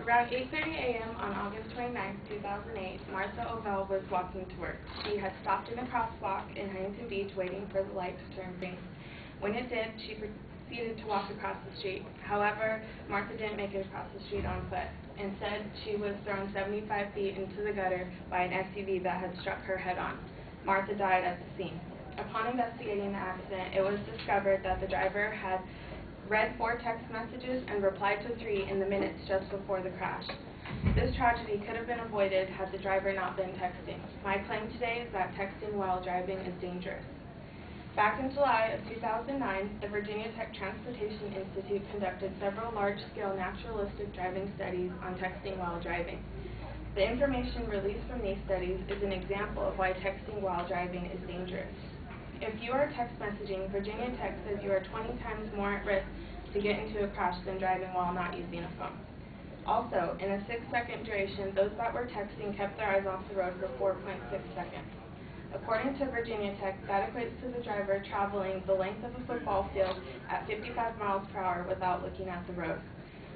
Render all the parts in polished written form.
Around 8:30 a.m. on August 29, 2008, Martha Ovell was walking to work. She had stopped in a crosswalk in Huntington Beach waiting for the light to turn green. When it did, she proceeded to walk across the street. However, Martha didn't make it across the street on foot. Instead, she was thrown 75 feet into the gutter by an SUV that had struck her head-on. Martha died at the scene. Upon investigating the accident, it was discovered that the driver had read 4 text messages and replied to 3 in the minutes just before the crash. This tragedy could have been avoided had the driver not been texting. My claim today is that texting while driving is dangerous. Back in July of 2009, the Virginia Tech Transportation Institute conducted several large-scale naturalistic driving studies on texting while driving. The information released from these studies is an example of why texting while driving is dangerous. If you are text messaging, Virginia Tech says you are 20 times more at risk to get into a crash than driving while not using a phone. Also, in a 6-second duration, those that were texting kept their eyes off the road for 4.6 seconds. According to Virginia Tech, that equates to the driver traveling the length of a football field at 55 miles per hour without looking at the road.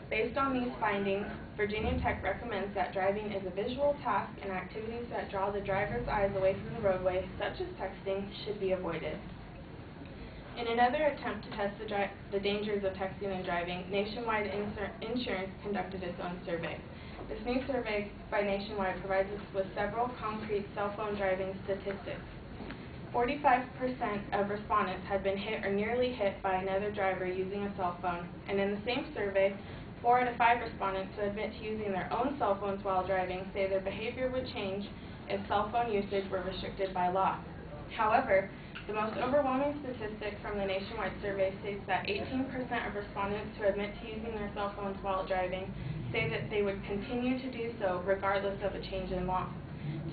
Based on these findings, Virginia Tech recommends that driving is a visual task and activities that draw the driver's eyes away from the roadway, such as texting, should be avoided. In another attempt to test the dangers of texting and driving, Nationwide Insurance conducted its own survey. This new survey by Nationwide provides us with several concrete cell phone driving statistics. 45% of respondents had been hit or nearly hit by another driver using a cell phone, and in the same survey, 4 out of 5 respondents who admit to using their own cell phones while driving say their behavior would change if cell phone usage were restricted by law. However, the most overwhelming statistic from the Nationwide survey states that 18% of respondents who admit to using their cell phones while driving say that they would continue to do so regardless of a change in law.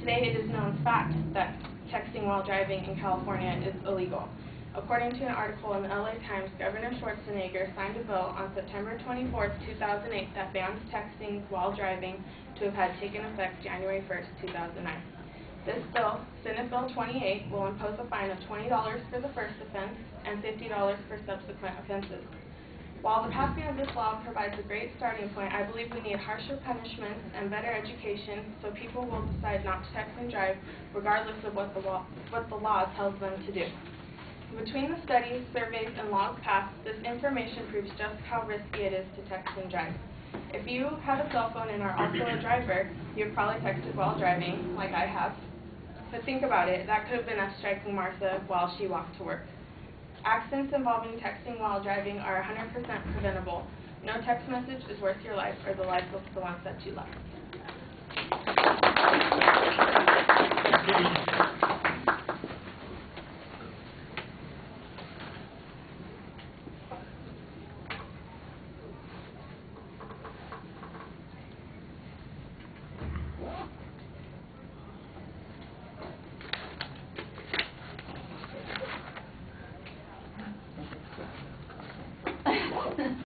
Today, it is known fact that texting while driving in California is illegal. According to an article in the LA Times, Governor Schwarzenegger signed a bill on September 24, 2008 that bans texting while driving to have had taken effect January 1, 2009. This bill, Senate Bill 28, will impose a fine of $20 for the first offense and $50 for subsequent offenses. While the passing of this law provides a great starting point, I believe we need harsher punishments and better education so people will decide not to text and drive regardless of what the law tells them to do. Between the studies, surveys, and laws passed, this information proves just how risky it is to text and drive. If you have a cell phone and are also a driver, you've probably texted while driving, like I have. But think about it, that could have been us striking Martha while she walked to work. Accidents involving texting while driving are 100% preventable. No text message is worth your life or the life of the ones that you love.